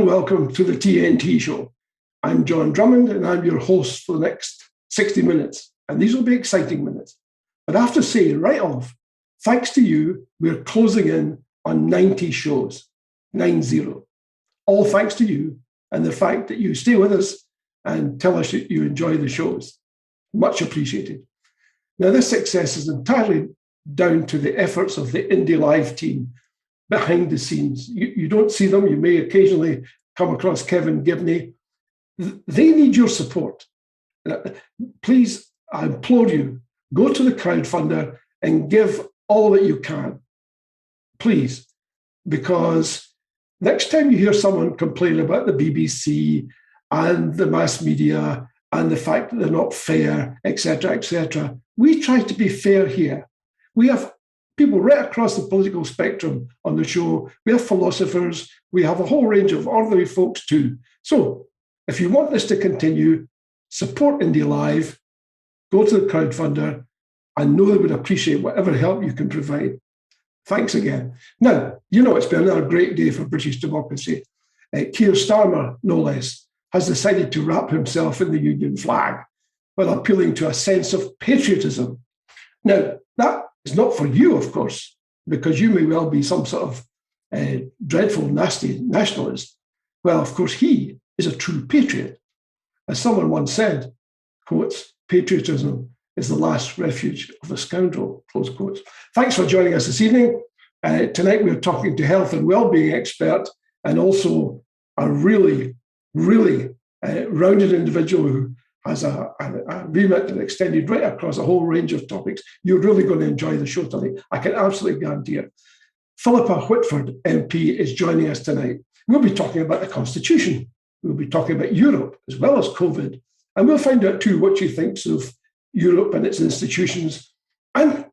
welcome to the TNT show. I'm John Drummond and I'm your host for the next 60 minutes. And these will be exciting minutes. But I have to say right off, thanks to you, we're closing in on 90 shows, 90. All thanks to you and the fact that you stay with us and tell us that you enjoy the shows. Much appreciated. Now, this success is entirely down to the efforts of the Indy Live team behind the scenes. You don't see them. You may occasionally come across Kevin Gibney. They need your support. Please, I implore you, go to the crowdfunder and give all that you can. Please, because next time you hear someone complain about the BBC and the mass media and the fact that they're not fair, etc., we try to be fair here. We have people right across the political spectrum on the show. We have philosophers. We have a whole range of ordinary folks too. So if you want this to continue, support Indy Live, go to the crowdfunder. I know they would appreciate whatever help you can provide. Thanks again. Now, you know it's been another great day for British democracy. Keir Stammer, no less, has decided to wrap himself in the Union flag while appealing to a sense of patriotism. Now, that is not for you, of course, because you may well be some sort of dreadful, nasty nationalist. Well, of course, he is a true patriot. As someone once said, quotes, patriotism is the last refuge of a scoundrel, close quotes. Thanks for joining us this evening. Tonight we're talking to health and wellbeing expert and also a really rounded individual who has a remit and extended right across a whole range of topics. You're really going to enjoy the show tonight. I can absolutely guarantee it. Philippa Whitford MP is joining us tonight. We'll be talking about the Constitution. We'll be talking about Europe as well as COVID. And we'll find out too what she thinks of Europe and its institutions. And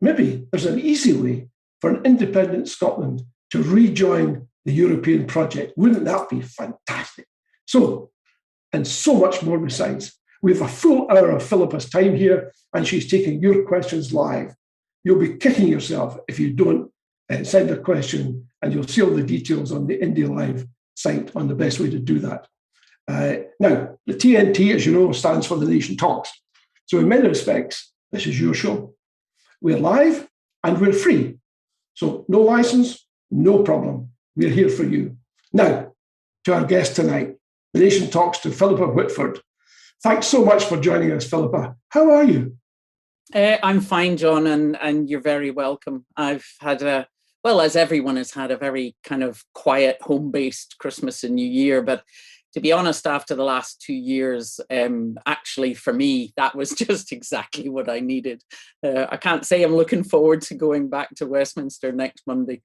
maybe there's an easy way for an independent Scotland to rejoin the European project. Wouldn't that be fantastic? So, and so much more besides. We have a full hour of Philippa's time here, and she's taking your questions live. You'll be kicking yourself if you don't send a question, and you'll see all the details on the Indy Live site on the best way to do that. Now, the TNT, as you know, stands for The Nation Talks. So in many respects, this is your show. We're live and we're free. So no license, no problem. We're here for you. Now, to our guest tonight, The Nation Talks to Philippa Whitford. Thanks so much for joining us, Philippa. How are you? I'm fine, John, and you're very welcome. I've had as everyone has had, a very kind of quiet, home-based Christmas and New Year. But to be honest, after the last 2 years, actually, for me, that was just exactly what I needed. I can't say I'm looking forward to going back to Westminster next Monday.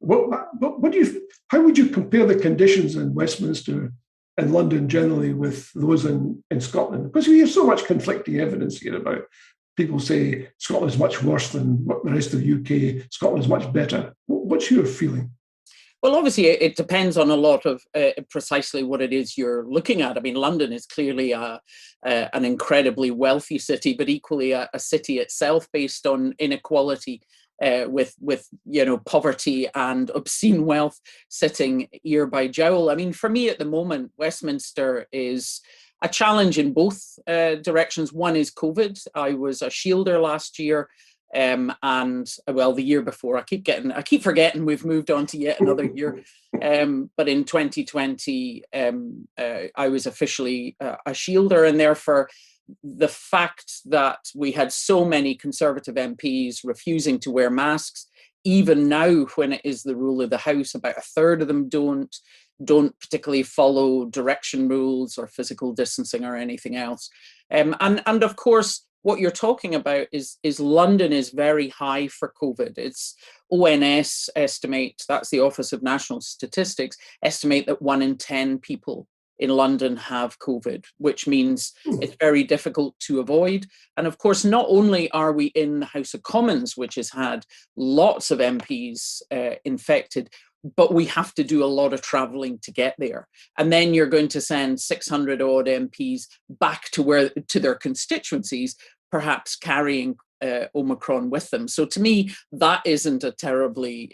How would you compare the conditions in Westminster and London generally with those in Scotland? Because we hear so much conflicting evidence here about people say Scotland's much worse than the rest of the UK, Scotland's much better. What's your feeling? Well, obviously, it depends on a lot of precisely what it is you're looking at. I mean, London is clearly an incredibly wealthy city, but equally a city itself based on inequality, with poverty and obscene wealth sitting ear by jowl. I mean, for me at the moment, Westminster is a challenge in both directions. One is COVID. I was a shielder last year. The year before, I keep forgetting we've moved on to yet another year. But in 2020, I was officially a shielder, and therefore the fact that we had so many Conservative MPs refusing to wear masks, even now when it is the rule of the House, about a third of them don't particularly follow direction rules or physical distancing or anything else. And of course, what you're talking about is London is very high for COVID. It's ONS estimate, that's the Office of National Statistics, estimate that 1 in 10 people in London have COVID, which means it's very difficult to avoid. And of course, not only are we in the House of Commons, which has had lots of MPs infected, but we have to do a lot of travelling to get there. And then you're going to send 600 odd MPs back to their constituencies, perhaps carrying Omicron with them. So to me, that isn't a terribly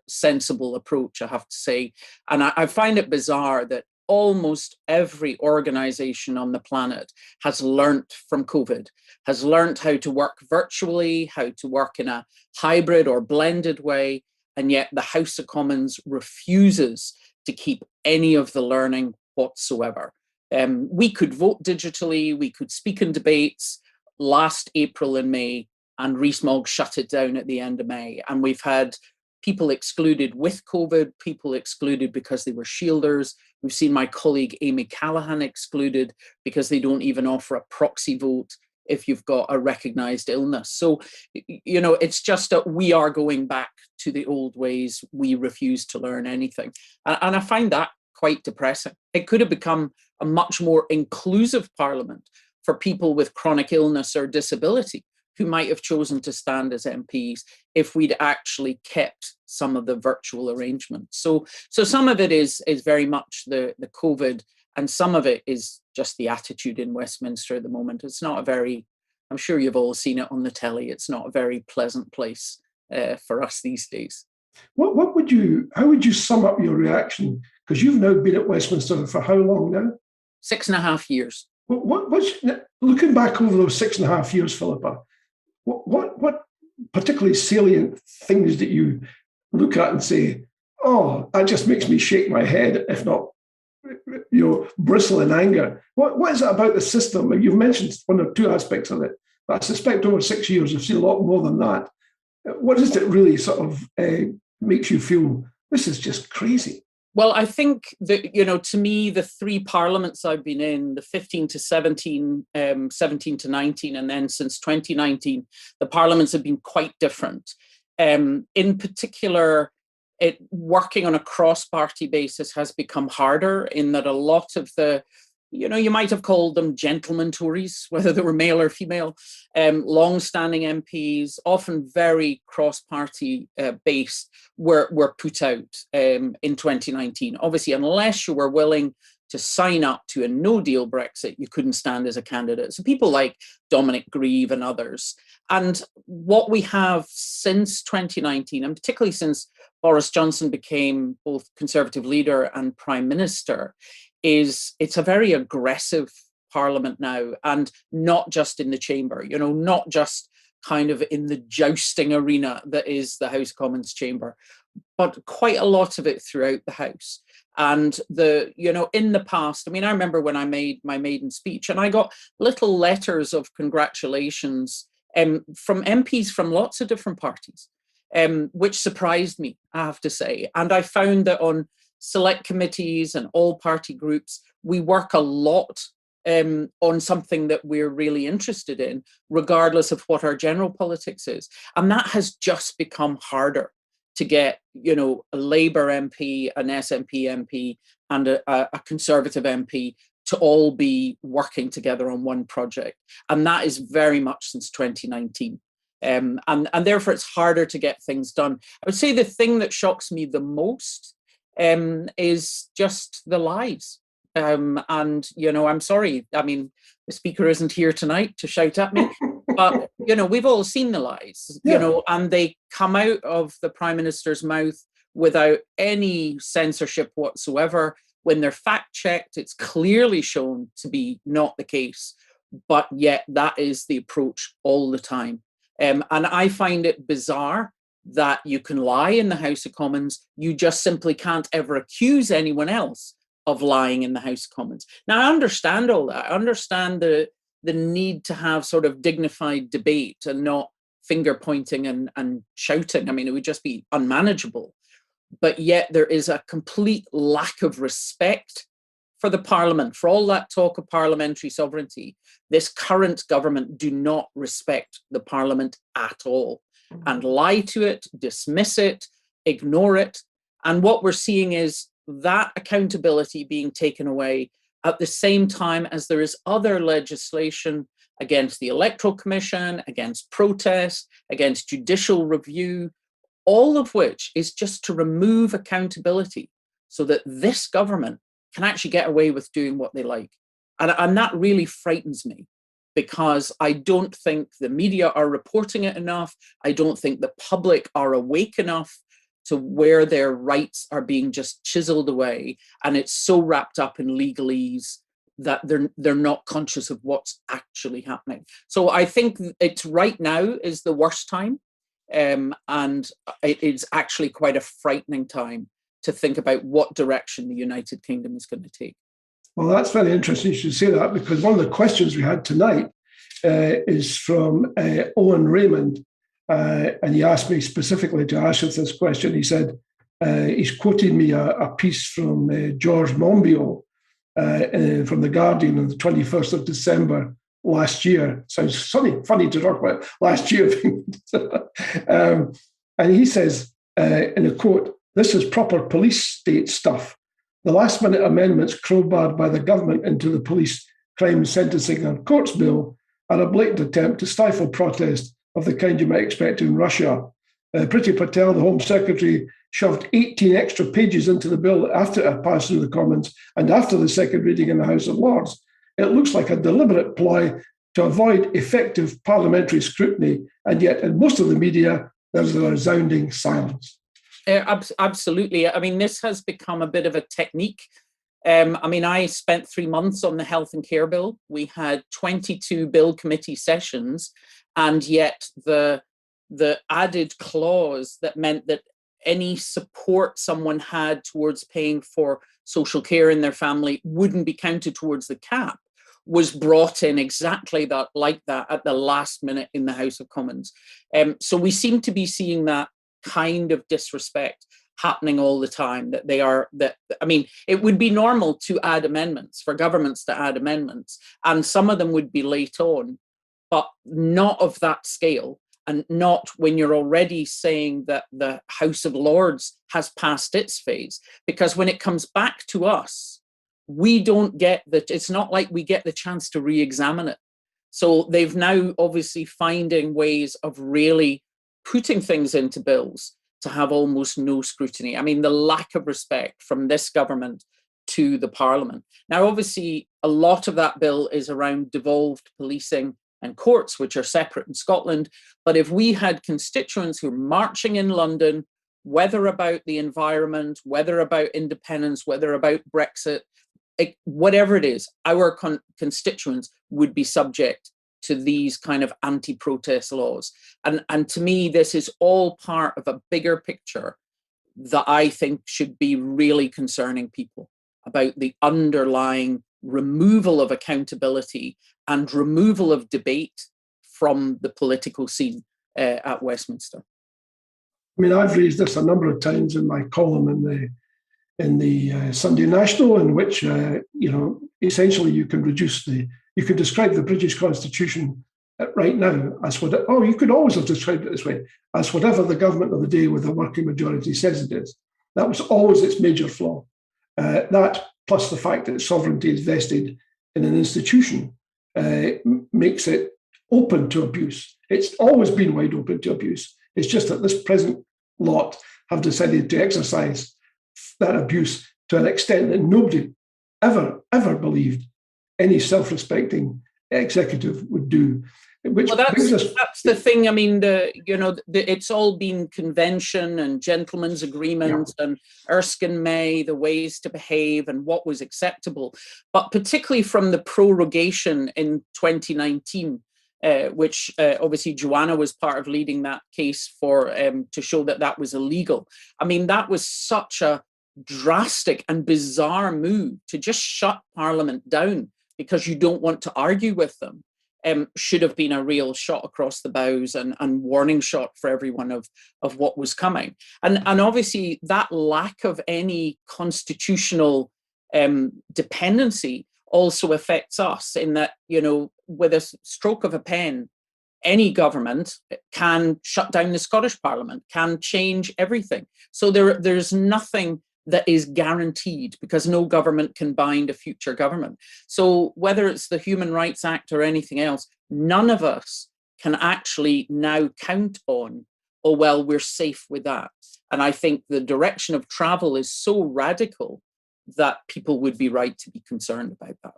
sensible approach, I have to say. And I find it bizarre that almost every organization on the planet has learnt from COVID, has learnt how to work virtually, how to work in a hybrid or blended way, and yet the House of Commons refuses to keep any of the learning whatsoever. We could vote digitally, we could speak in debates last April and May, and Rees-Mogg shut it down at the end of May. And we've had people excluded with COVID, people excluded because they were shielders. We've seen my colleague Amy Callaghan excluded because they don't even offer a proxy vote if you've got a recognised illness. So, you know, it's just that we are going back to the old ways. We refuse to learn anything. And I find that quite depressing. It could have become a much more inclusive parliament for people with chronic illness or disability who might have chosen to stand as MPs if we'd actually kept some of the virtual arrangements. So some of it is very much the COVID, and some of it is just the attitude in Westminster at the moment. It's not a very, I'm sure you've all seen it on the telly, it's not a very pleasant place for us these days. How would you sum up your reaction? Because you've now been at Westminster for how long now? 6.5 years. What's looking back over those 6.5 years, Philippa, what particularly salient things that you look at and say, oh, that just makes me shake my head, if not, bristle in anger? What is it about the system? You've mentioned one or two aspects of it, but I suspect over 6 years you've seen a lot more than that. What is it really sort of makes you feel this is just crazy? Well, I think that, to me, the three parliaments I've been in, the 15 to 17, 17 to 19, and then since 2019, the parliaments have been quite different. In particular, working on a cross-party basis has become harder in that a lot of the, you might have called them gentlemen Tories, whether they were male or female, long-standing MPs, often very cross-party based, were put out in 2019. Obviously, unless you were willing to sign up to a no-deal Brexit, you couldn't stand as a candidate. So people like Dominic Grieve and others. And what we have since 2019, and particularly since Boris Johnson became both Conservative leader and Prime Minister, is it's a very aggressive parliament now, and not just in the chamber, not just kind of in the jousting arena that is the House of Commons chamber, but quite a lot of it throughout the House. And in the past, I remember when I made my maiden speech and I got little letters of congratulations from MPs from lots of different parties, which surprised me, I have to say. And I found that on select committees and all party groups, we work a lot on something that we're really interested in, regardless of what our general politics is. And that has just become harder to get, a Labour MP, an SNP MP, and a Conservative MP to all be working together on one project. And that is very much since 2019. And therefore, it's harder to get things done. I would say the thing that shocks me the most is just the lies. And, I'm sorry. The speaker isn't here tonight to shout at me, but, we've all seen the lies, and they come out of the Prime Minister's mouth without any censorship whatsoever. When they're fact-checked, it's clearly shown to be not the case, but yet that is the approach all the time. And I find it bizarre that you can lie in the House of Commons. You just simply can't ever accuse anyone else of lying in the House of Commons. Now, I understand all that. I understand the need to have sort of dignified debate and not finger pointing and shouting. It would just be unmanageable. But yet there is a complete lack of respect for the Parliament, for all that talk of parliamentary sovereignty. This current government do not respect the Parliament at all, and lie to it, dismiss it, ignore it. And what we're seeing is that accountability being taken away at the same time as there is other legislation against the Electoral Commission, against protest, against judicial review, all of which is just to remove accountability so that this government can actually get away with doing what they like. And that really frightens me. because I don't think the media are reporting it enough. I don't think the public are awake enough to where their rights are being just chiseled away, and it's so wrapped up in legalese that they're not conscious of what's actually happening. So I think it's right now is the worst time, and it's actually quite a frightening time to think about what direction the United Kingdom is going to take. Well, that's very interesting you should say that, because one of the questions we had tonight is from Owen Raymond, and he asked me specifically to answer this question. He said, he's quoted me a piece from George Monbiot from The Guardian on the 21st of December last year. Sounds funny to talk about last year. And he says, in a quote, "This is proper police state stuff. The last-minute amendments crowbarred by the government into the Police Crime Sentencing and Courts Bill are a blatant attempt to stifle protest of the kind you might expect in Russia. Priti Patel, the Home Secretary, shoved 18 extra pages into the bill after it had passed through the Commons and after the second reading in the House of Lords. It looks like a deliberate ploy to avoid effective parliamentary scrutiny, and yet in most of the media, there's a resounding silence." Absolutely. I mean, this has become a bit of a technique. I mean, I spent 3 months on the Health and Care Bill. We had 22 bill committee sessions, and yet the added clause that meant that any support someone had towards paying for social care in their family wouldn't be counted towards the cap was brought in exactly that, like that, at the last minute in the House of Commons. So we seem to be seeing that kind of disrespect happening all the time, I mean, it would be normal to add amendments, for governments to add amendments, and some of them would be late on, but not of that scale, and not when you're already saying that the House of Lords has passed its phase, because when it comes back to us, we don't get it's not like we get the chance to re-examine it. So they've now obviously finding ways of really putting things into bills to have almost no scrutiny. I mean, the lack of respect from this government to the Parliament. Now, obviously, a lot of that bill is around devolved policing and courts, which are separate in Scotland. But if we had constituents who are marching in London, whether about the environment, whether about independence, whether about Brexit, whatever it is, our constituents would be subject to these kind of anti-protest laws. And to me, this is all part of a bigger picture that I think should be really concerning people about the underlying removal of accountability and removal of debate from the political scene at Westminster. I mean, I've raised this a number of times in my column in the Sunday National, in which essentially you can describe the British Constitution right now as you could always have described it this way, as whatever the government of the day with a working majority says it is. That was always its major flaw. That plus the fact that sovereignty is vested in an institution makes it open to abuse. It's always been wide open to abuse. It's just that this present lot have decided to exercise that abuse to an extent that nobody ever believed any self-respecting executive would do. That's the thing. I mean, it's all been convention and gentlemen's agreement and Erskine May, the ways to behave and what was acceptable. But particularly from the prorogation in 2019, which obviously Joanna was part of leading that case for to show that was illegal. I mean, that was such a drastic and bizarre move to just shut Parliament down because you don't want to argue with them. Should have been a real shot across the bows and warning shot for everyone of what was coming. And obviously that lack of any constitutional dependency also affects us in that, with a stroke of a pen, any government can shut down the Scottish Parliament, can change everything. So there's nothing that is guaranteed because no government can bind a future government. So whether it's the Human Rights Act or anything else, none of us can actually now count on, oh, well, we're safe with that. And I think the direction of travel is so radical that people would be right to be concerned about that.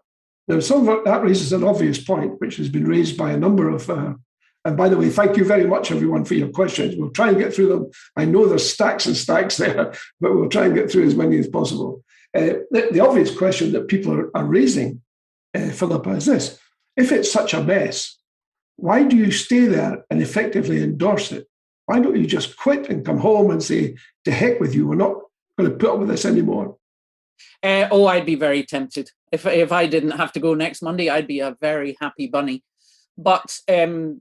Now, that raises an obvious point, which has been raised by a number of, and by the way, thank you very much, everyone, for your questions. We'll try and get through them. I know there's stacks and stacks there, but we'll try and get through as many as possible. The obvious question that people are raising, Philippa, is this. If it's such a mess, why do you stay there and effectively endorse it? Why don't you just quit and come home and say, to heck with you, we're not going to put up with this anymore? I'd be very tempted. If I didn't have to go next Monday, I'd be a very happy bunny. But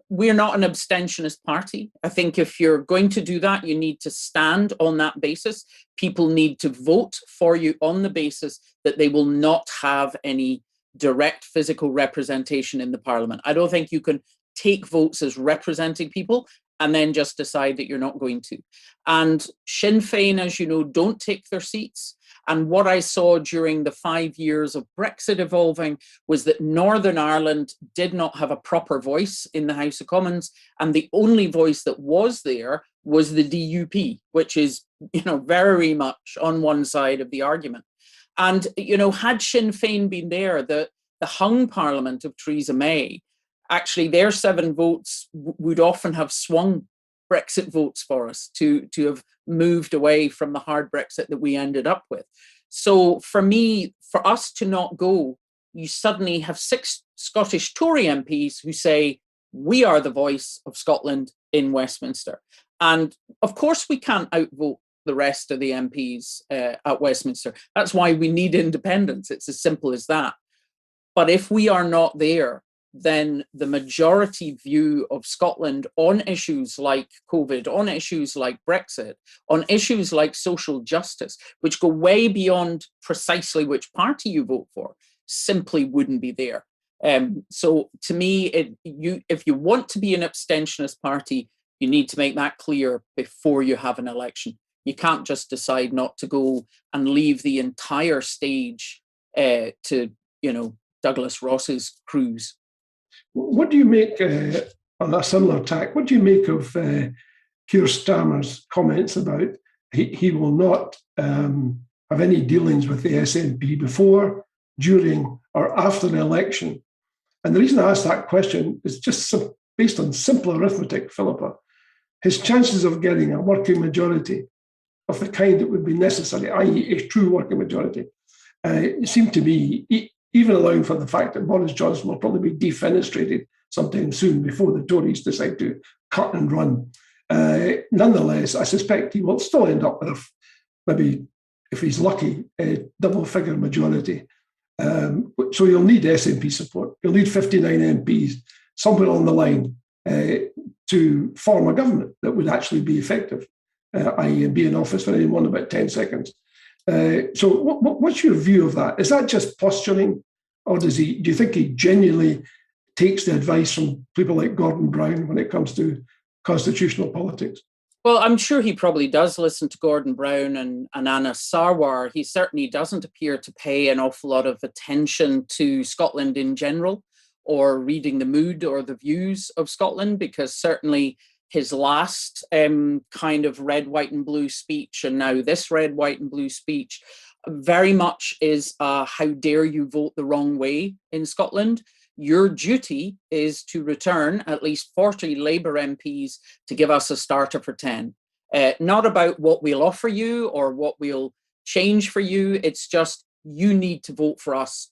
we're not an abstentionist party. I think if you're going to do that, you need to stand on that basis. People need to vote for you on the basis that they will not have any direct physical representation in the parliament. I don't think you can take votes as representing people and then just decide that you're not going to. And Sinn Féin, as you know, don't take their seats. And what I saw during the 5 years of Brexit evolving was that Northern Ireland did not have a proper voice in the House of Commons. And the only voice that was there was the DUP, which is, very much on one side of the argument. And, had Sinn Féin been there, the hung parliament of Theresa May, actually their 7 votes would often have swung Brexit votes for us to have moved away from the hard Brexit that we ended up with. So for me, for us to not go, you suddenly have 6 Scottish Tory MPs who say, we are the voice of Scotland in Westminster. And of course, we can't outvote the rest of the MPs at Westminster. That's why we need independence. It's as simple as that. But if we are not there, then the majority view of Scotland on issues like COVID, on issues like Brexit, on issues like social justice, which go way beyond precisely which party you vote for, simply wouldn't be there. So to me, if you want to be an abstentionist party, you need to make that clear before you have an election. You can't just decide not to go and leave the entire stage to, Douglas Ross's cruise. What do you make, on a similar tack, what do you make of Keir Stammer's comments about he will not have any dealings with the SNP before, during, or after the election? And the reason I ask that question is just based on simple arithmetic, Philippa. His chances of getting a working majority of the kind that would be necessary, i.e. a true working majority, seem to be, even allowing for the fact that Boris Johnson will probably be defenestrated sometime soon before the Tories decide to cut and run. Nonetheless, I suspect he will still end up with maybe, if he's lucky, a double-figure majority. So you'll need SNP support. You'll need 59 MPs somewhere on the line to form a government that would actually be effective, i.e. be in office for anyone about 10 seconds. So what's your view of that? Is that just posturing, or do you think he genuinely takes the advice from people like Gordon Brown when it comes to constitutional politics? Well, I'm sure he probably does listen to Gordon Brown and Anna Sarwar. He certainly doesn't appear to pay an awful lot of attention to Scotland in general, or reading the mood or the views of Scotland, because certainly his last kind of red, white and blue speech, and now this red, white and blue speech, very much is how dare you vote the wrong way in Scotland. Your duty is to return at least 40 Labour MPs to give us a starter for 10. Not about what we'll offer you or what we'll change for you. It's just, you need to vote for us,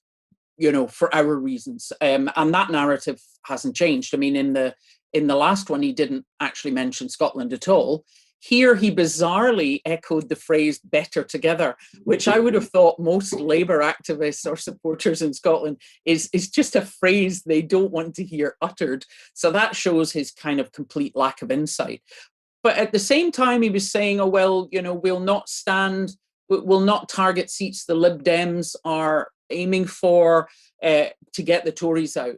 for our reasons. And that narrative hasn't changed. I mean, in the last one, he didn't actually mention Scotland at all. Here, he bizarrely echoed the phrase better together, which I would have thought most Labour activists or supporters in Scotland is just a phrase they don't want to hear uttered. So that shows his kind of complete lack of insight. But at the same time, he was saying, oh, well, we'll not target seats the Lib Dems are aiming for to get the Tories out.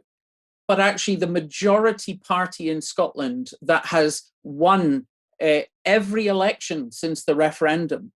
But actually, the majority party in Scotland that has won every election since the referendum,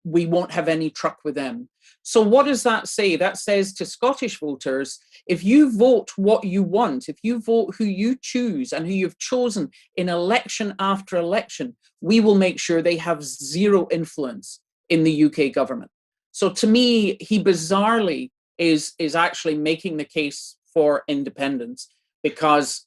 we won't have any truck with them. So what does that say? That says to Scottish voters, if you vote what you want, if you vote who you choose and who you've chosen in election after election, we will make sure they have zero influence in the UK government. So to me, he bizarrely is actually making the case for independence, because,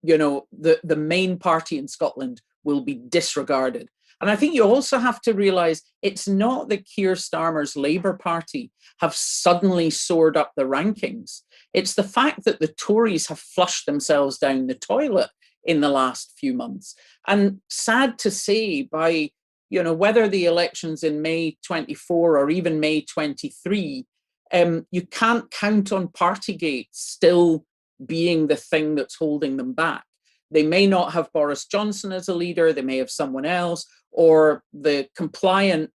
you know, the main party in Scotland will be disregarded. And I think you also have to realise it's not that Keir Stammer's Labour Party have suddenly soared up the rankings. It's the fact that the Tories have flushed themselves down the toilet in the last few months. And sad to say, by, you know, whether the elections in May 24 or even May 23, you can't count on Partygate still being the thing that's holding them back. They may not have Boris Johnson as a leader, they may have someone else, or the compliant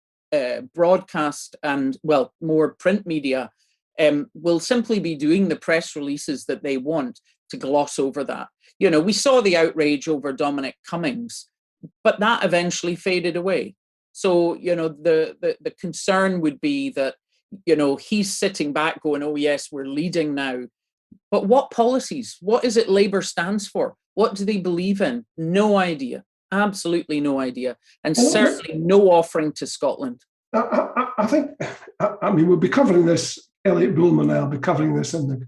broadcast and, well, more print media will simply be doing the press releases that they want to gloss over that. You know, we saw the outrage over Dominic Cummings, but that eventually faded away. So, you know, the concern would be that, you know, he's sitting back going, oh yes, we're leading now. But what policies? What is it Labour stands for? What do they believe in? No idea. Absolutely no idea. And certainly no offering to Scotland. I think, I mean, we'll be covering this, Elliot Bullman and I will be covering this in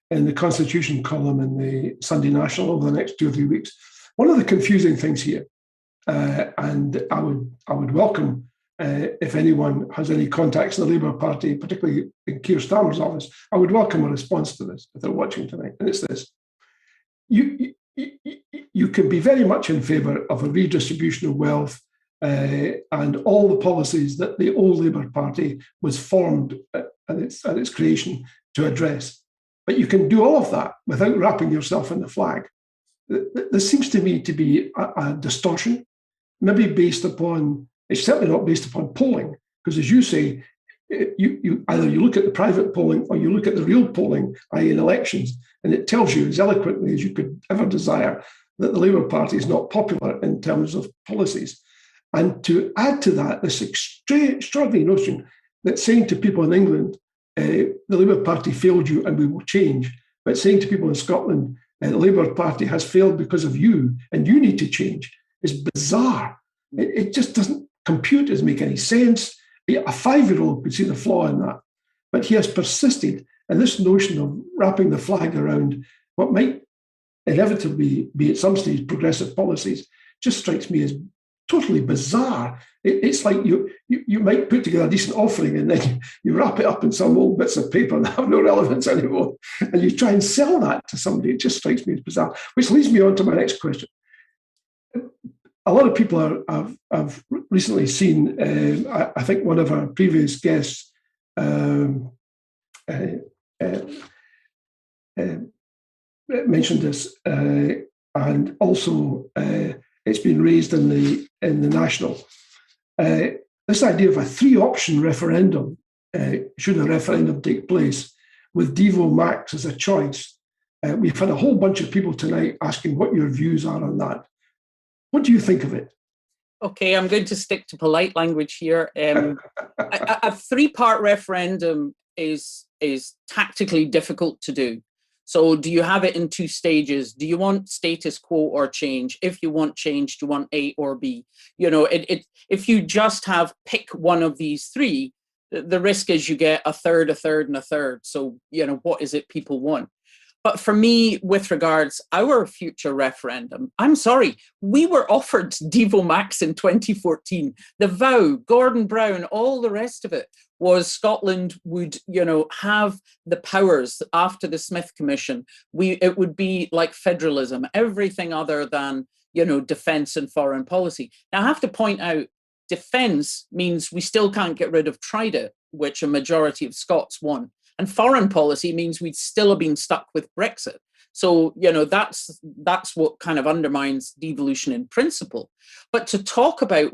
the Constitution column in the Sunday National over the next 2 or 3 weeks. One of the confusing things here, and I would welcome if anyone has any contacts in the Labour Party, particularly in Keir Stammer's office, I would welcome a response to this if they're watching tonight. And it's this: you can be very much in favour of a redistribution of wealth and all the policies that the old Labour Party was formed at its creation to address. But you can do all of that without wrapping yourself in the flag. There seems to me to be a distortion, maybe based upon, it's certainly not based upon polling, because as you say, you either you look at the private polling or you look at the real polling, i.e. in elections, and it tells you as eloquently as you could ever desire that the Labour Party is not popular in terms of policies. And to add to that, this extraordinary notion that saying to people in England, the Labour Party failed you and we will change, but saying to people in Scotland, the Labour Party has failed because of you and you need to change, is bizarre. It just doesn't compute, doesn't make any sense. A 5-year-old could see the flaw in that. But he has persisted, and this notion of wrapping the flag around what might inevitably be at some stage progressive policies just strikes me as totally bizarre. It's like you might put together a decent offering and then you wrap it up in some old bits of paper that have no relevance anymore, and you try and sell that to somebody. It just strikes me as bizarre, which leads me on to my next question. A lot of people have recently seen, I think one of our previous guests mentioned this, and also it's been raised in the National. This idea of a 3-option referendum, should a referendum take place, with Devo Max as a choice. We've had a whole bunch of people tonight asking what your views are on that. What do you think of it? Okay, I'm going to stick to polite language here. A 3-part referendum is tactically difficult to do. So do you have it in 2 stages? Do you want status quo or change? If you want change, do you want A or B? You know, if you just have pick one of these 3, the risk is you get a third, a third, and a third. So, you know, what is it people want? But for me, with regards our future referendum, I'm sorry, we were offered Devo Max in 2014. The vow, Gordon Brown, all the rest of it was Scotland would, you know, have the powers after the Smith Commission. It would be like federalism, everything other than, you know, defence and foreign policy. Now, I have to point out, defence means we still can't get rid of Trident, which a majority of Scots want. And foreign policy means we'd still have been stuck with Brexit. So, you know, that's what kind of undermines devolution in principle. But to talk about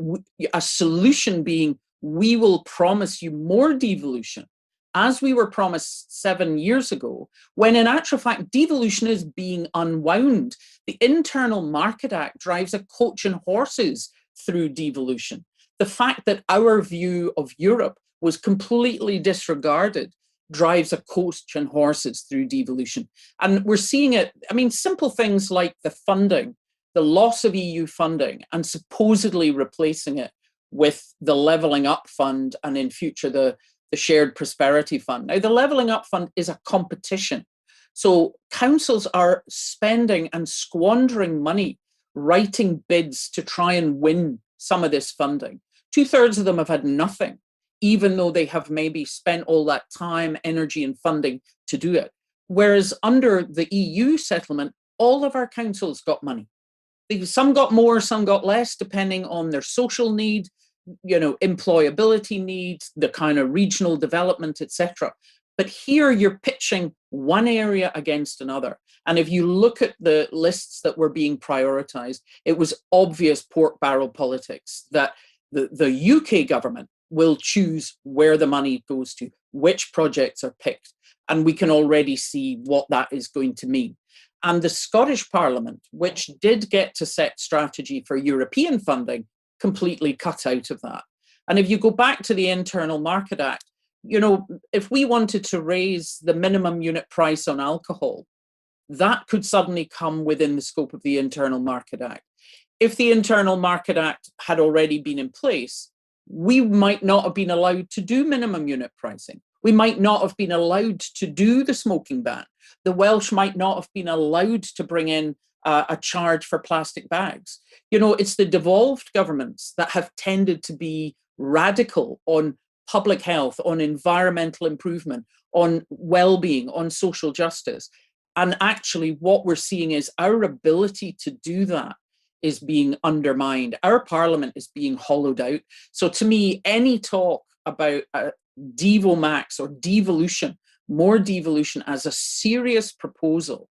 a solution being, we will promise you more devolution, as we were promised 7 years ago, when in actual fact, devolution is being unwound. The Internal Market Act drives a coach and horses through devolution. The fact that our view of Europe was completely disregarded drives a coach and horses through devolution. And we're seeing it, I mean, simple things like the funding, the loss of EU funding, and supposedly replacing it with the Levelling Up Fund, and in future, the the Shared Prosperity Fund. Now, the Levelling Up Fund is a competition. So councils are spending and squandering money writing bids to try and win some of this funding. 2/3 of them have had nothing, even though they have maybe spent all that time, energy, and funding to do it. Whereas under the EU settlement, all of our councils got money. Some got more, some got less, depending on their social need, employability needs, the kind of regional development, etc. But here you're pitching one area against another. And if you look at the lists that were being prioritized, it was obvious pork barrel politics, that the UK government will choose where the money goes to, which projects are picked. And we can already see what that is going to mean. And the Scottish Parliament, which did get to set strategy for European funding, completely cut out of that. And if you go back to the Internal Market Act, if we wanted to raise the minimum unit price on alcohol, that could suddenly come within the scope of the Internal Market Act. If the Internal Market Act had already been in place, we might not have been allowed to do minimum unit pricing. We might not have been allowed to do the smoking ban. The Welsh might not have been allowed to bring in a charge for plastic bags. It's the devolved governments that have tended to be radical on public health, on environmental improvement, on well-being, on social justice. And actually what we're seeing is our ability to do that is being undermined. Our parliament is being hollowed out. So to me, any talk about Devo Max or devolution, more devolution as a serious proposal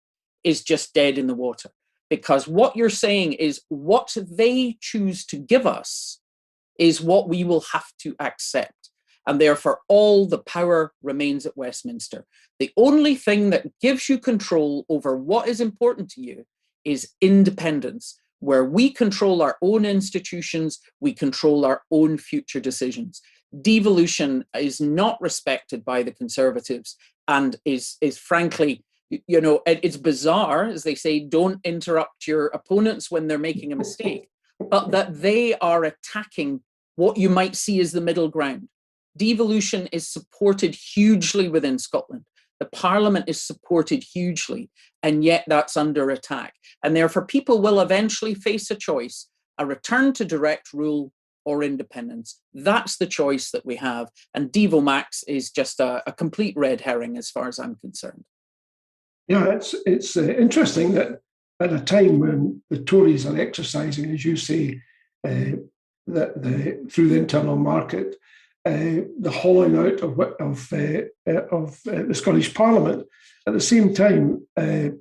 is just dead in the water. Because what you're saying is what they choose to give us is what we will have to accept. And therefore, all the power remains at Westminster. The only thing that gives you control over what is important to you is independence, where we control our own institutions, we control our own future decisions. Devolution is not respected by the Conservatives and is frankly, it's bizarre, as they say, don't interrupt your opponents when they're making a mistake, but that they are attacking what you might see as the middle ground. Devolution is supported hugely within Scotland. The Parliament is supported hugely, and yet that's under attack. And therefore, people will eventually face a choice, a return to direct rule or independence. That's the choice that we have. And Devo Max is just a complete red herring as far as I'm concerned. Yeah, it's interesting that at a time when the Tories are exercising, as you say, through the internal market, the hollowing out of the Scottish Parliament. At the same time,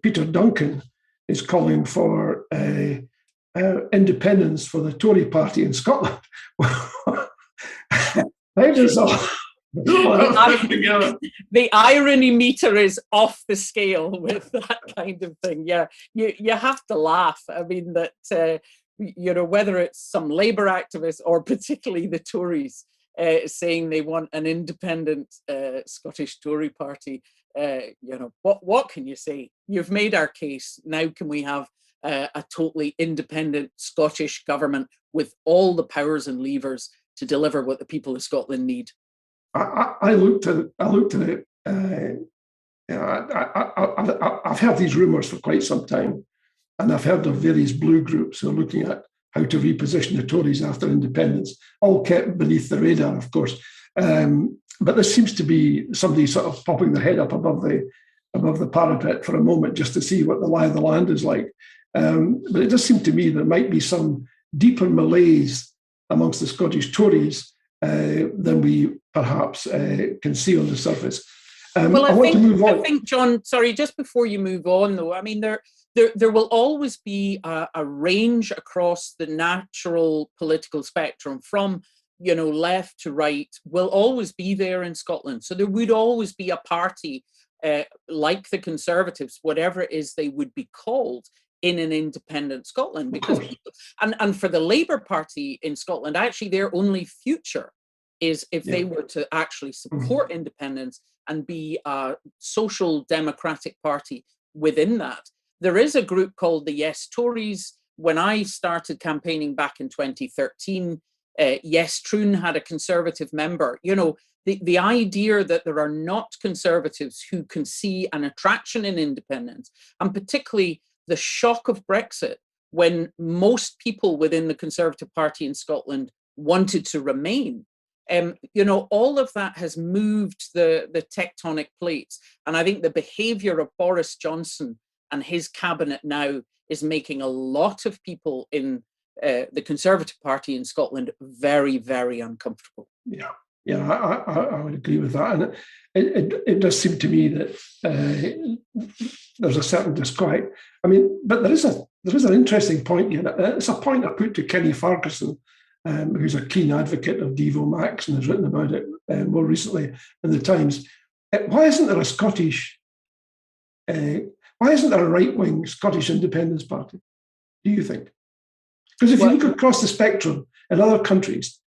Peter Duncan is calling for independence for the Tory party in Scotland. How does all the irony meter is off the scale with that kind of thing. Yeah, you have to laugh. I mean, that whether it's some Labour activists or particularly the Tories saying they want an independent Scottish Tory party, what can you say? You've made our case. Now can we have a totally independent Scottish government with all the powers and levers to deliver what the people of Scotland need? I looked at it. I've heard these rumours for quite some time, and I've heard of various blue groups who are looking at how to reposition the Tories after independence, all kept beneath the radar, of course. But there seems to be somebody sort of popping their head up above the parapet for a moment just to see what the lie of the land is like. But it does seem to me there might be some deeper malaise amongst the Scottish Tories than we perhaps can see on the surface. Well, I think, John, sorry, just before you move on, though, I mean, there will always be a range across the natural political spectrum from, left to right, will always be there in Scotland. So there would always be a party like the Conservatives, whatever it is they would be called, in an independent Scotland. Because and for the Labour Party in Scotland, actually their only future is if they were to actually support independence and be a social democratic party within that. There is a group called the Yes Tories. When I started campaigning back in 2013, Yes, Troon had a Conservative member. You know, the idea that there are not Conservatives who can see an attraction in independence, and particularly the shock of Brexit, when most people within the Conservative Party in Scotland wanted to remain. You know, all of that has moved the tectonic plates. And I think the behaviour of Boris Johnson and his cabinet now is making a lot of people in the Conservative Party in Scotland very, very uncomfortable. Yeah, I would agree with that. And it does seem to me that there's a certain disquiet. I mean, but there is an interesting point here. It's a point I put to Kenny Ferguson, who's a keen advocate of Devo Max and has written about it more recently in the Times. Why isn't there a right-wing Scottish independence party, do you think? Because if you look across the spectrum in other countries,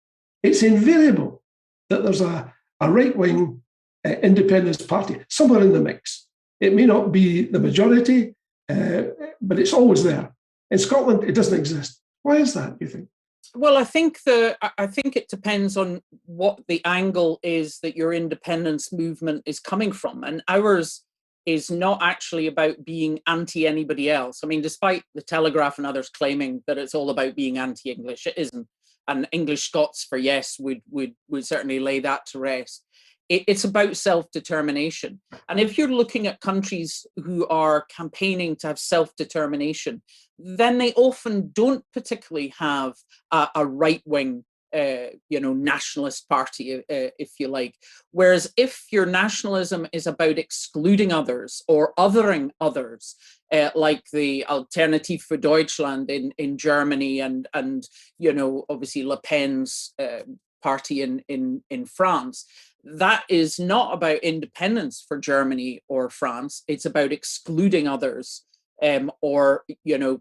it's invariable that there's a right-wing independence party somewhere in the mix. It may not be the majority, but it's always there. In Scotland, it doesn't exist. Why is that, do you think? Well, I think it depends on what the angle is that your independence movement is coming from. And ours is not actually about being anti anybody else. I mean, despite the Telegraph and others claiming that it's all about being anti-English, it isn't. And English Scots for Yes would certainly lay that to rest. It's about self-determination. And if you're looking at countries who are campaigning to have self-determination, then they often don't particularly have a right-wing nationalist party, if you like. Whereas if your nationalism is about excluding others or othering others, like the Alternative für Deutschland in Germany and obviously Le Pen's party in France, that is not about independence for Germany or France. It's about excluding others. Or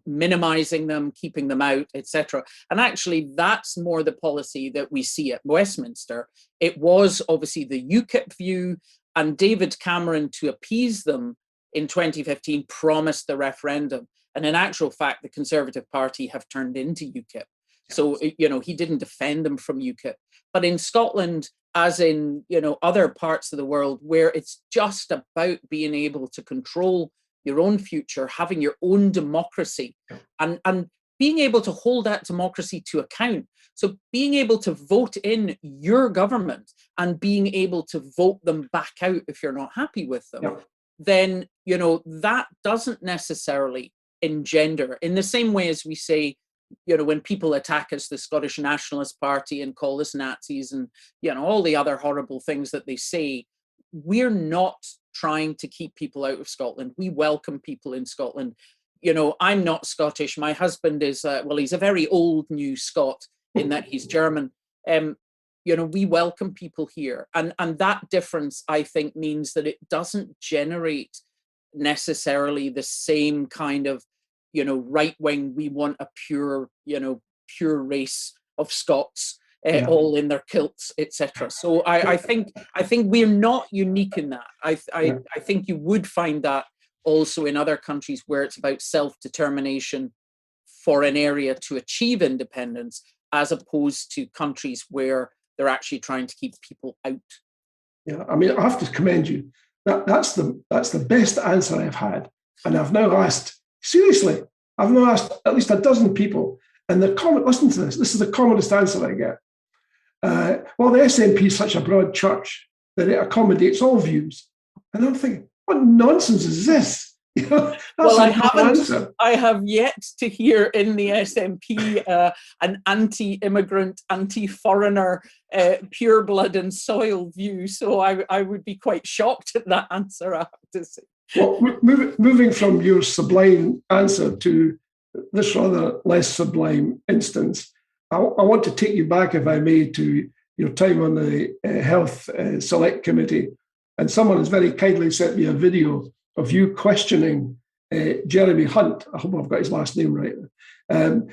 minimizing them, keeping them out, etc. And actually, that's more the policy that we see at Westminster. It was obviously the UKIP view, and David Cameron, to appease them in 2015, promised the referendum. And in actual fact, the Conservative Party have turned into UKIP. So he didn't defend them from UKIP. But in Scotland, as in other parts of the world, where it's just about being able to control your own future, having your own democracy, and being able to hold that democracy to account. So being able to vote in your government and being able to vote them back out if you're not happy with them, then, that doesn't necessarily engender, in the same way as we say, when people attack us, the Scottish Nationalist Party, and call us Nazis and, all the other horrible things that they say, we're not trying to keep people out of Scotland. We welcome people in Scotland. I'm not Scottish. My husband is, he's a very old new Scot in that he's German. We welcome people here. And that difference, I think, means that it doesn't generate necessarily the same kind of, right-wing, we want a pure race of Scots, all in their kilts, etc. So I think we're not unique in that. I think you would find that also in other countries where it's about self-determination for an area to achieve independence, as opposed to countries where they're actually trying to keep people out. Yeah, I mean, I have to commend you. That's the best answer I've had, and I've now asked at least a dozen people, and listen to this. This is the commonest answer I get. Well, the SNP is such a broad church that it accommodates all views. And I'm thinking, what nonsense is this? I have yet to hear in the SNP an anti-immigrant, anti-foreigner, pure blood and soil view. So I would be quite shocked at that answer, I have to say. Well, moving from your sublime answer to this rather less sublime instance, I want to take you back, if I may, to your time on the Health Select Committee. And someone has very kindly sent me a video of you questioning Jeremy Hunt. I hope I've got his last name right. When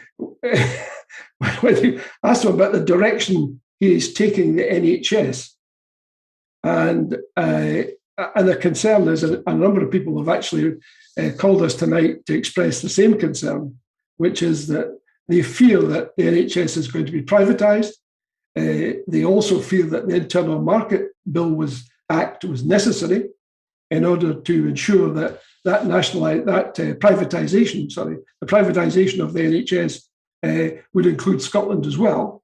you asked him about the direction he is taking the NHS. And the concern is, a number of people have actually called us tonight to express the same concern, which is that they fear that the NHS is going to be privatised, They also feel that the Internal Market Bill Act was necessary in order to ensure that the privatisation of the NHS would include Scotland as well,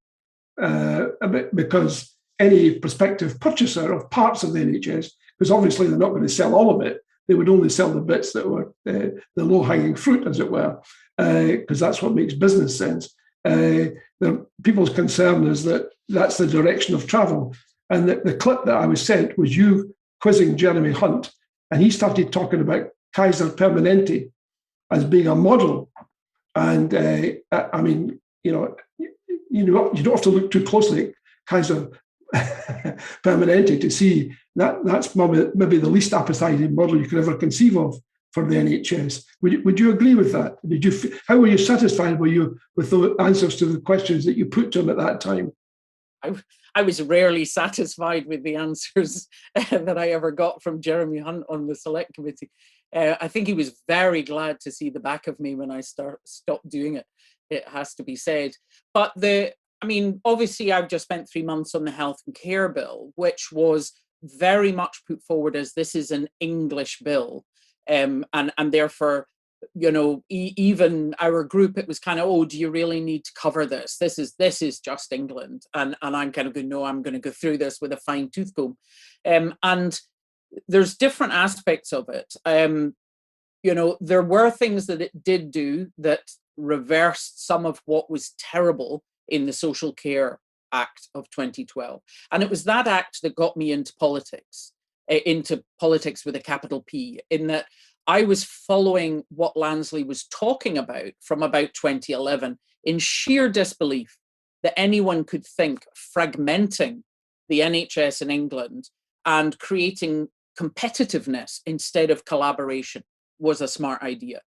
because any prospective purchaser of parts of the NHS, because obviously they're not going to sell all of it, they would only sell the bits that were the low-hanging fruit, as it were, because that's what makes business sense. People's concern is that that's the direction of travel. And the clip that I was sent was you quizzing Jeremy Hunt, and he started talking about Kaiser Permanente as being a model. And I mean, you don't have to look too closely at Kaiser Permanente to see that's maybe the least appetizing model you could ever conceive of for the NHS. Would you agree with that? How were you satisfied with the answers to the questions that you put to him at that time? I was rarely satisfied with the answers that I ever got from Jeremy Hunt on the select committee. I think he was very glad to see the back of me when I stopped doing it, it has to be said. But obviously I've just spent 3 months on the health and care bill, which was very much put forward as this is an English bill. And therefore, even our group, it was kind of, oh, do you really need to cover this? This is just England. And I'm kind of going, no, I'm going to go through this with a fine tooth comb. And there's different aspects of it. There were things that it did do that reversed some of what was terrible in the Social Care Act of 2012. And it was that act that got me into politics with a capital P, in that I was following what Lansley was talking about from about 2011 in sheer disbelief that anyone could think fragmenting the NHS in England and creating competitiveness instead of collaboration was a smart idea.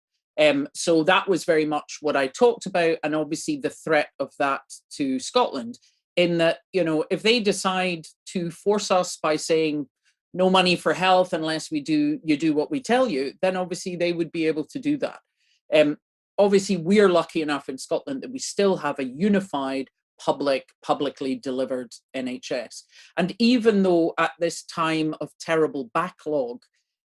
So that was very much what I talked about, and obviously the threat of that to Scotland, in that, if they decide to force us by saying no money for health unless you do what we tell you, then obviously they would be able to do that. Obviously, we're lucky enough in Scotland that we still have a unified, publicly delivered NHS. And even though at this time of terrible backlog,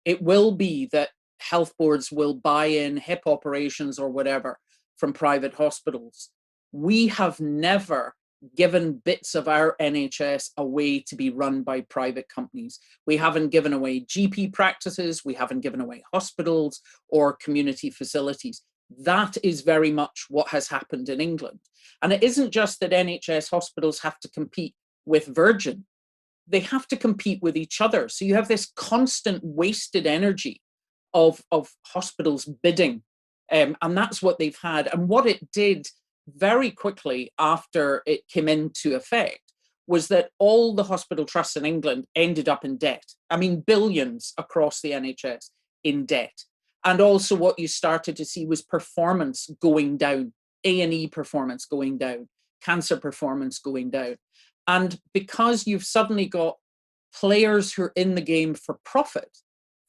it will be that health boards will buy in hip operations or whatever from private hospitals, we have never given bits of our NHS away to be run by private companies. We haven't given away GP practices, we haven't given away hospitals or community facilities. That is very much what has happened in England. And it isn't just that NHS hospitals have to compete with Virgin, they have to compete with each other. So you have this constant wasted energy of hospitals bidding. And that's what they've had. And what it did very quickly after it came into effect was that all the hospital trusts in England ended up in debt. I mean, billions across the NHS in debt. And also what you started to see was performance going down, A&E performance going down, cancer performance going down. And because you've suddenly got players who are in the game for profit,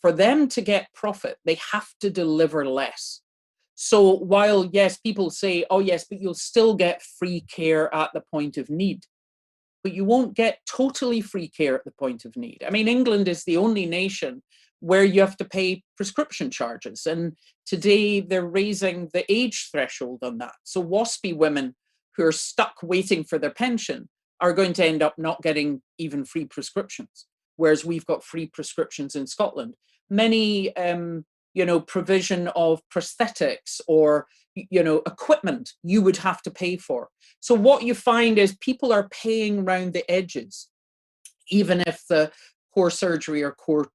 for them to get profit, they have to deliver less. So while, yes, people say, oh, yes, but you'll still get free care at the point of need, but you won't get totally free care at the point of need. I mean, England is the only nation where you have to pay prescription charges. And today they're raising the age threshold on that. So WASPy women who are stuck waiting for their pension are going to end up not getting even free prescriptions, whereas we've got free prescriptions in Scotland. Many provision of prosthetics or, equipment you would have to pay for. So what you find is people are paying around the edges, even if the core surgery or core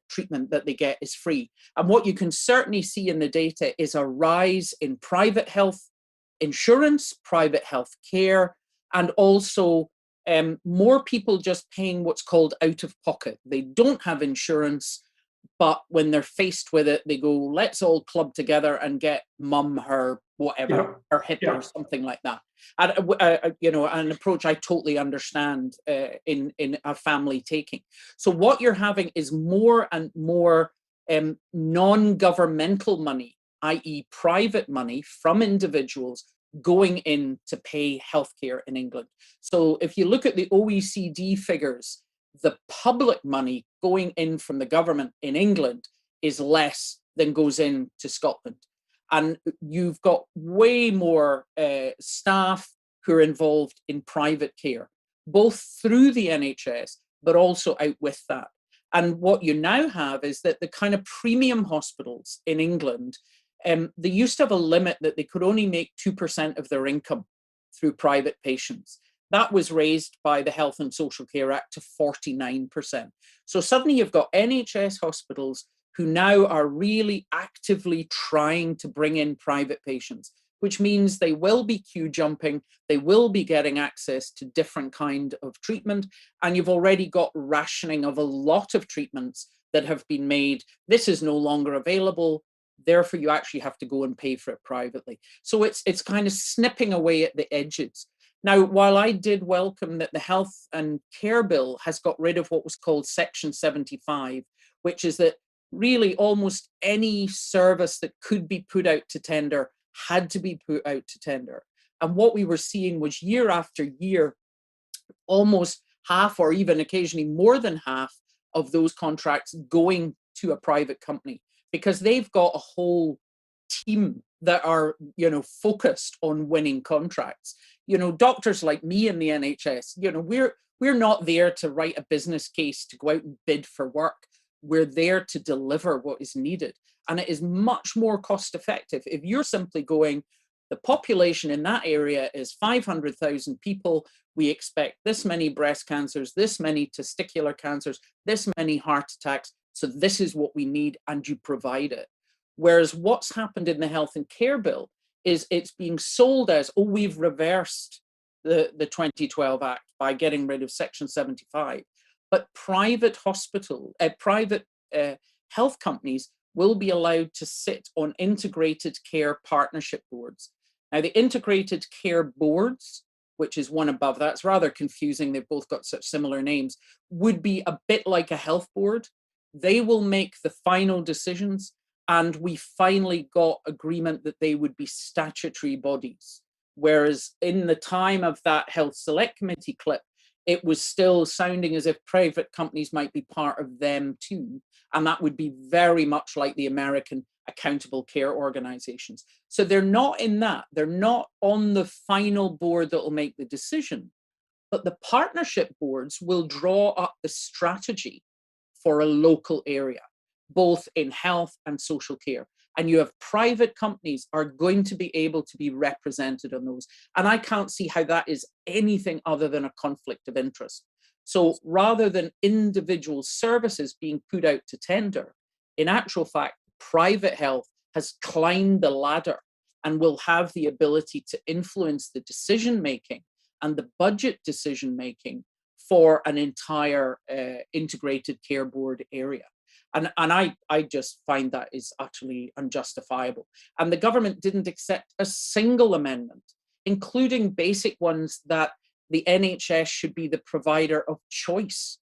treatment that they get is free. And what you can certainly see in the data is a rise in private health insurance, private health care, and also more people just paying what's called out of pocket. They don't have insurance, but when they're faced with it, they go, let's all club together and get mum her whatever, her hip or something like that. And, an approach I totally understand in a family taking. So what you're having is more and more non-governmental money, i.e. private money from individuals going in to pay healthcare in England. So if you look at the OECD figures, the public money going in from the government in England is less than goes in to Scotland. And you've got way more staff who are involved in private care, both through the NHS, but also out with that. And what you now have is that the kind of premium hospitals in England, they used to have a limit that they could only make 2% of their income through private patients. That was raised by the Health and Social Care Act to 49%. So suddenly you've got NHS hospitals who now are really actively trying to bring in private patients, which means they will be queue jumping, they will be getting access to different kind of treatment, and you've already got rationing of a lot of treatments that have been made. This is no longer available, therefore you actually have to go and pay for it privately. So it's kind of snipping away at the edges. Now, while I did welcome that the Health and Care Bill has got rid of what was called Section 75, which is that really almost any service that could be put out to tender had to be put out to tender. And what we were seeing was year after year, almost half or even occasionally more than half of those contracts going to a private company, because they've got a whole team that are, focused on winning contracts. Doctors like me in the NHS, we're not there to write a business case to go out and bid for work. We're there to deliver what is needed. And it is much more cost effective if you're simply going, the population in that area is 500,000 people. We expect this many breast cancers, this many testicular cancers, this many heart attacks. So this is what we need, and you provide it. Whereas what's happened in the Health and Care Bill is it's being sold as, oh, we've reversed the 2012 Act by getting rid of Section 75. But private health companies will be allowed to sit on integrated care partnership boards. Now, the integrated care boards, which is one above that, it's rather confusing, they've both got such similar names, would be a bit like a health board. They will make the final decisions, and we finally got agreement that they would be statutory bodies. Whereas in the time of that Health Select Committee clip, it was still sounding as if private companies might be part of them too. And that would be very much like the American accountable care organizations. So they're not in that. They're not on the final board that will make the decision. But the partnership boards will draw up the strategy for a local area, both in health and social care. And you have private companies are going to be able to be represented on those. And I can't see how that is anything other than a conflict of interest. So rather than individual services being put out to tender, in actual fact, private health has climbed the ladder and will have the ability to influence the decision-making and the budget decision-making for an entire integrated care board area. And I just find that is utterly unjustifiable. And the government didn't accept a single amendment, including basic ones that the NHS should be the provider of choice.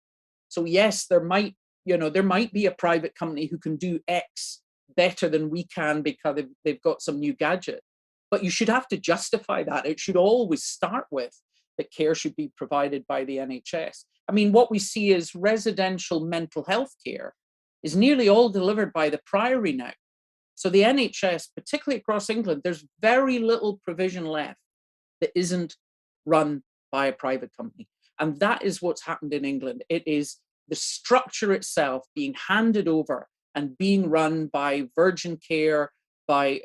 So yes, there might be a private company who can do X better than we can because they've got some new gadget. But you should have to justify that. It should always start with that care should be provided by the NHS. I mean, what we see is residential mental health care is nearly all delivered by the Priory now. So the NHS, particularly across England, there's very little provision left that isn't run by a private company. And that is what's happened in England. It is the structure itself being handed over and being run by Virgin Care, by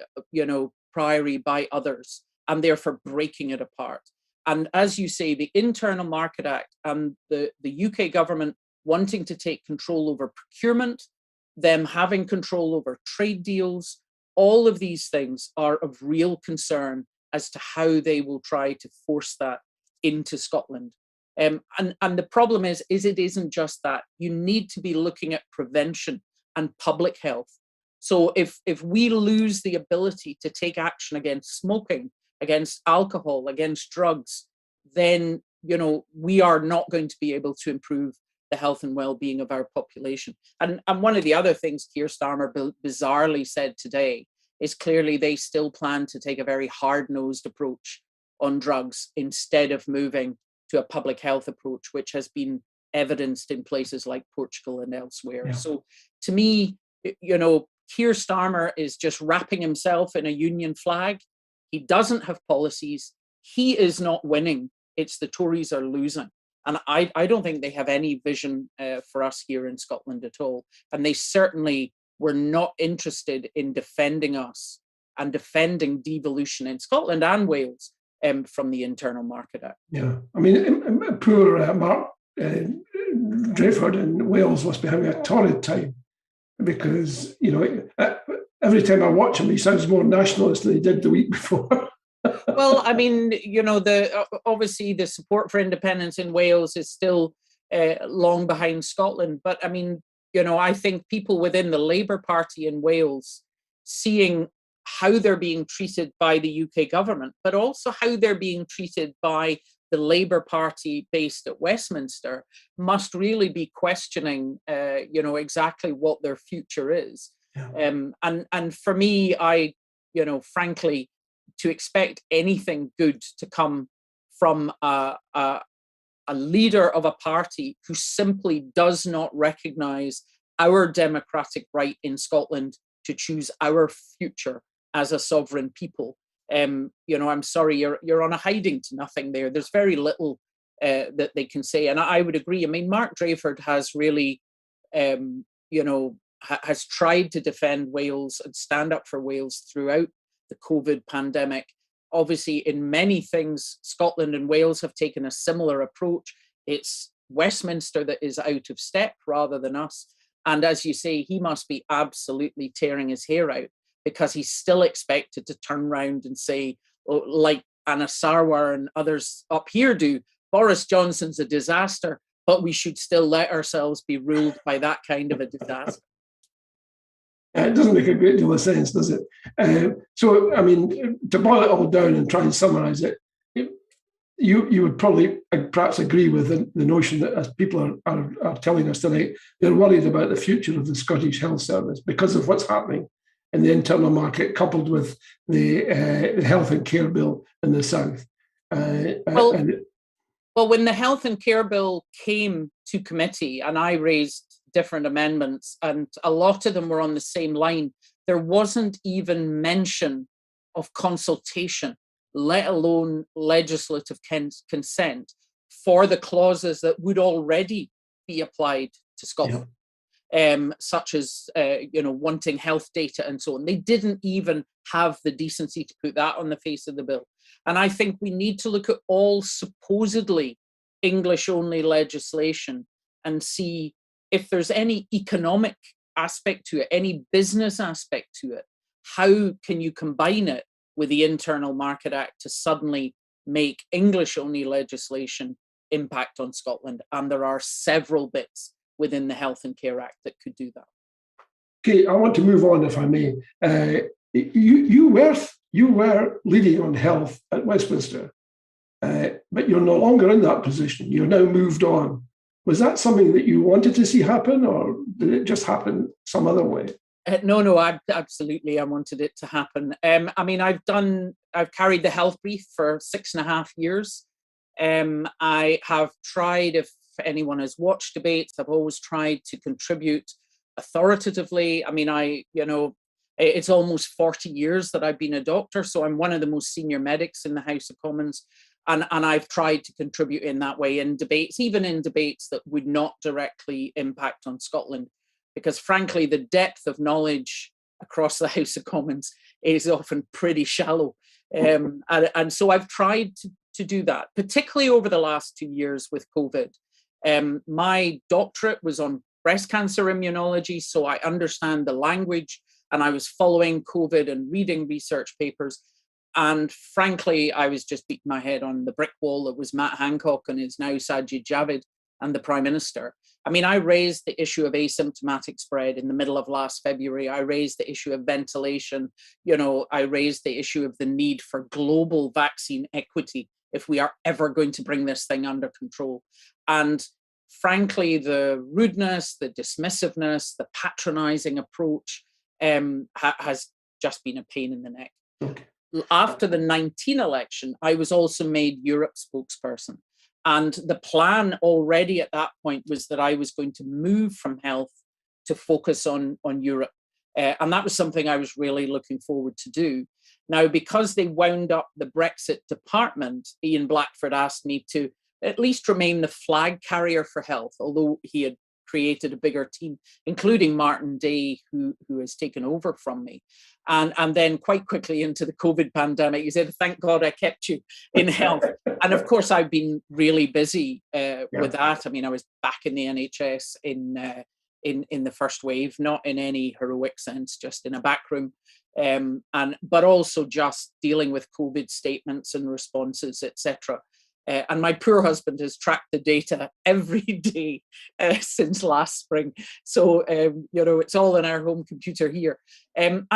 Priory, by others, and therefore breaking it apart. And as you say, the Internal Market Act and the UK government wanting to take control over procurement, them having control over trade deals, all of these things are of real concern as to how they will try to force that into Scotland. And the problem is it isn't just that. You need to be looking at prevention and public health. So if we lose the ability to take action against smoking, against alcohol, against drugs, then we are not going to be able to improve the health and well-being of our population. And one of the other things Keir Stammer bizarrely said today is clearly they still plan to take a very hard-nosed approach on drugs instead of moving to a public health approach, which has been evidenced in places like Portugal and elsewhere. Yeah. So to me, Keir Stammer is just wrapping himself in a union flag. He doesn't have policies. He is not winning. It's the Tories are losing. And I don't think they have any vision for us here in Scotland at all. And they certainly were not interested in defending us and defending devolution in Scotland and Wales from the Internal Market Act. Yeah, I mean, poor Mark Drayford in Wales must be having a torrid time because, every time I watch him, he sounds more nationalist than he did the week before. Well, I mean, obviously the support for independence in Wales is still long behind Scotland. But I mean, I think people within the Labour Party in Wales, seeing how they're being treated by the UK government, but also how they're being treated by the Labour Party based at Westminster, must really be questioning, exactly what their future is. Yeah. And for me, frankly, to expect anything good to come from a leader of a party who simply does not recognise our democratic right in Scotland to choose our future as a sovereign people. I'm sorry, you're on a hiding to nothing there. There's very little that they can say. And I would agree. I mean, Mark Drayford has really, has tried to defend Wales and stand up for Wales throughout the COVID pandemic. Obviously, in many things, Scotland and Wales have taken a similar approach. It's Westminster that is out of step rather than us. And as you say, he must be absolutely tearing his hair out because he's still expected to turn around and say, like Anna Sarwar and others up here do, Boris Johnson's a disaster, but we should still let ourselves be ruled by that kind of a disaster. It doesn't make a great deal of sense, does it? So, I mean, to boil it all down and try and summarise it, you would probably perhaps agree with the notion that, as people are telling us tonight, they're worried about the future of the Scottish Health Service because of what's happening in the internal market, coupled with the Health and Care Bill in the South. Well, when the Health and Care Bill came to committee, and I raised different amendments, and a lot of them were on the same line, there wasn't even mention of consultation, let alone legislative consent for the clauses that would already be applied to Scotland, such as wanting health data and so on. They didn't even have the decency to put that on the face of the bill. And I think we need to look at all supposedly English-only legislation and see if there's any economic aspect to it, any business aspect to it. How can you combine it with the Internal Market Act to suddenly make English-only legislation impact on Scotland? And there are several bits within the Health and Care Act that could do that. Okay, I want to move on, if I may. You were leading on health at Westminster, but you're no longer in that position. You're now moved on. Was that something that you wanted to see happen, or did it just happen some other way? No, absolutely. I wanted it to happen. I mean, I've carried the health brief for 6.5 years. I have tried, if anyone has watched debates, I've always tried to contribute authoritatively. I mean, it's almost 40 years that I've been a doctor, so I'm one of the most senior medics in the House of Commons. And I've tried to contribute in that way in debates, even in debates that would not directly impact on Scotland, because frankly, the depth of knowledge across the House of Commons is often pretty shallow. And so I've tried to do that, particularly over the last 2 years with COVID. My doctorate was on breast cancer immunology, so I understand the language, and I was following COVID and reading research papers. And frankly, I was just beating my head on the brick wall that was Matt Hancock and is now Sajid Javid and the Prime Minister. I mean, I raised the issue of asymptomatic spread in the middle of last February. I raised the issue of ventilation. I raised the issue of the need for global vaccine equity if we are ever going to bring this thing under control. And frankly, the rudeness, the dismissiveness, the patronizing approach has just been a pain in the neck. Okay. After the 19 election, I was also made Europe spokesperson. And the plan already at that point was that I was going to move from health to focus on Europe. And that was something I was really looking forward to do. Now, because they wound up the Brexit department, Ian Blackford asked me to at least remain the flag carrier for health, although he had created a bigger team, including Martin Day, who has taken over from me. And then quite quickly into the COVID pandemic, he said, thank God I kept you in health. And of course, I've been really busy with that. I mean, I was back in the NHS in the first wave, not in any heroic sense, just in a back room. But also just dealing with COVID statements and responses, etc. And my poor husband has tracked the data every day since last spring. So, it's all in our home computer here. And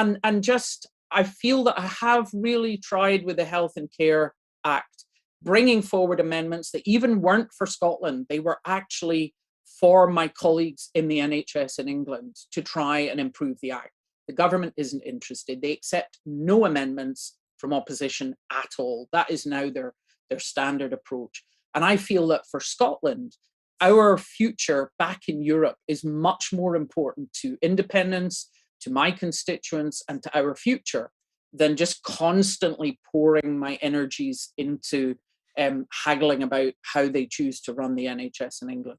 just, I feel that I have really tried with the Health and Care Act, bringing forward amendments that even weren't for Scotland. They were actually for my colleagues in the NHS in England to try and improve the Act. The government isn't interested. They accept no amendments from opposition at all. That is now their standard approach. And I feel that for Scotland, our future back in Europe is much more important to independence, to my constituents, and to our future than just constantly pouring my energies into haggling about how they choose to run the NHS in England.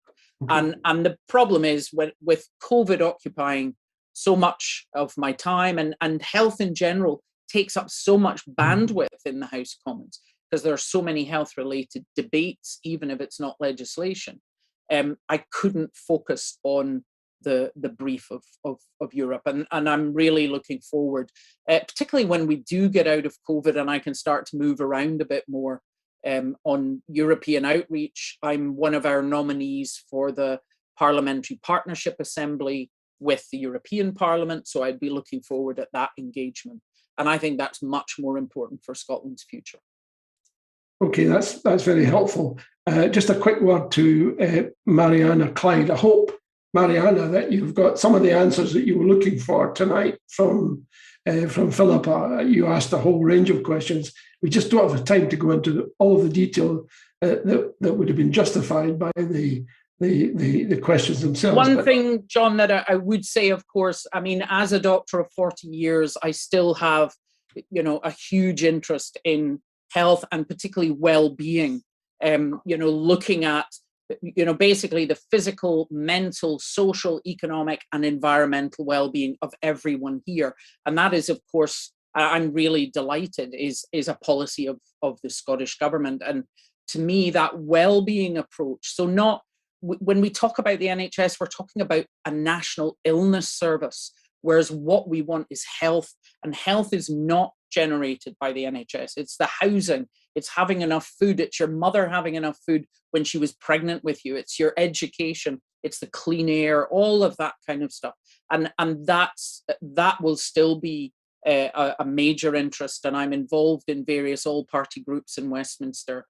And the problem is with COVID occupying so much of my time, and health in general takes up so much bandwidth in the House of Commons, because there are so many health-related debates, even if it's not legislation. I couldn't focus on the brief of Europe. And I'm really looking forward, particularly when we do get out of COVID and I can start to move around a bit more on European outreach. I'm one of our nominees for the Parliamentary Partnership Assembly with the European Parliament, so I'd be looking forward at that engagement. And I think that's much more important for Scotland's future. Okay, that's very helpful. Just a quick word to Mariana Clyde. I hope, Mariana, that you've got some of the answers that you were looking for tonight from Philippa. You asked a whole range of questions. We just don't have the time to go into all of the detail that would have been justified by the questions themselves. One thing, John, that I would say, of course, I mean, as a doctor of 40 years, I still have, a huge interest in health and particularly well-being, looking at, basically the physical, mental, social, economic and environmental well-being of everyone here. And that is, of course, I'm really delighted, is a policy of the Scottish Government. And to me, that well-being approach, so not, when we talk about the NHS, we're talking about a national illness service, whereas what we want is health, and health is not generated by the NHS. It's the housing, it's having enough food, it's your mother having enough food when she was pregnant with you, it's your education, it's the clean air, all of that kind of stuff. And that will still be a major interest, and I'm involved in various all-party groups in Westminster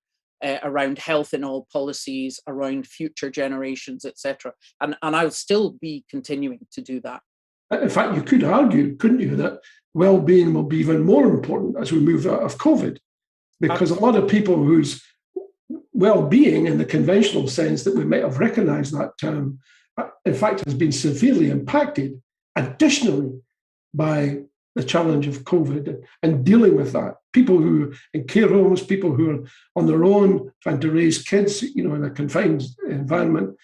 around health in all policies, around future generations, etc. And I'll still be continuing to do that. In fact, you could argue, couldn't you, that well-being will be even more important as we move out of COVID, because a lot of people whose well-being in the conventional sense that we might have recognised that term, in fact, has been severely impacted additionally by the challenge of COVID and dealing with that. People who in care homes, people who are on their own trying to raise kids, in a confined environment.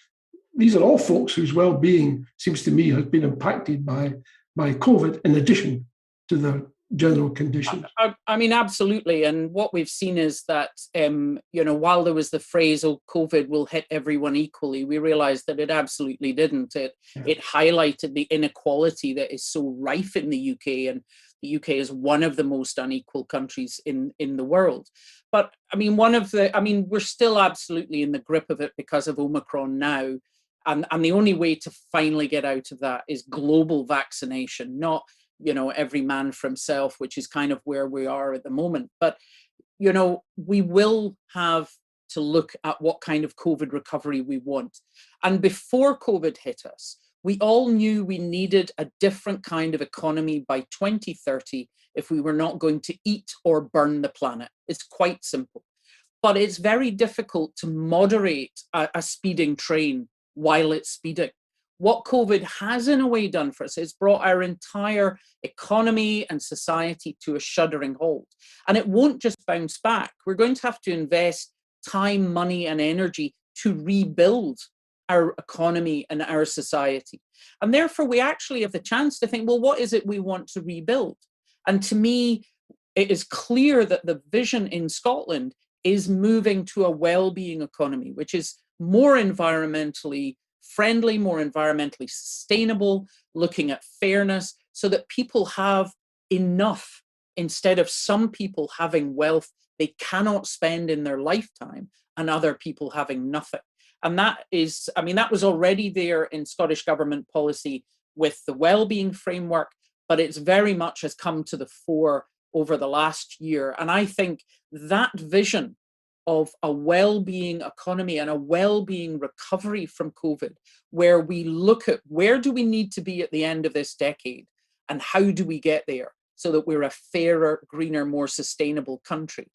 These are all folks whose well-being, seems to me, has been impacted by COVID in addition to their general conditions. I mean, absolutely. And what we've seen is that, while there was the phrase, "Oh, COVID will hit everyone equally," we realized that it absolutely didn't. It highlighted the inequality that is so rife in the UK, and the UK is one of the most unequal countries in the world. But I mean, we're still absolutely in the grip of it because of Omicron now. And the only way to finally get out of that is global vaccination, not, every man for himself, which is kind of where we are at the moment. But, we will have to look at what kind of COVID recovery we want. And before COVID hit us, We all knew we needed a different kind of economy by 2030 if we were not going to eat or burn the planet. It's quite simple. But it's very difficult to moderate a speeding train while it's speeding. What COVID has in a way done for us is brought our entire economy and society to a shuddering halt. And it won't just bounce back. We're going to have to invest time, money, and energy to rebuild our economy and our society. And therefore, we actually have the chance to think, well, what is it we want to rebuild? And to me, it is clear that the vision in Scotland is moving to a well-being economy, which is more environmentally friendly, more environmentally sustainable, looking at fairness, so that people have enough instead of some people having wealth they cannot spend in their lifetime and other people having nothing. And that is, I mean, that was already there in Scottish government policy with the wellbeing framework, but it's very much has come to the fore over the last year. And I think that vision of a well-being economy and a well-being recovery from COVID, where we look at where do we need to be at the end of this decade and how do we get there so that we're a fairer, greener, more sustainable country,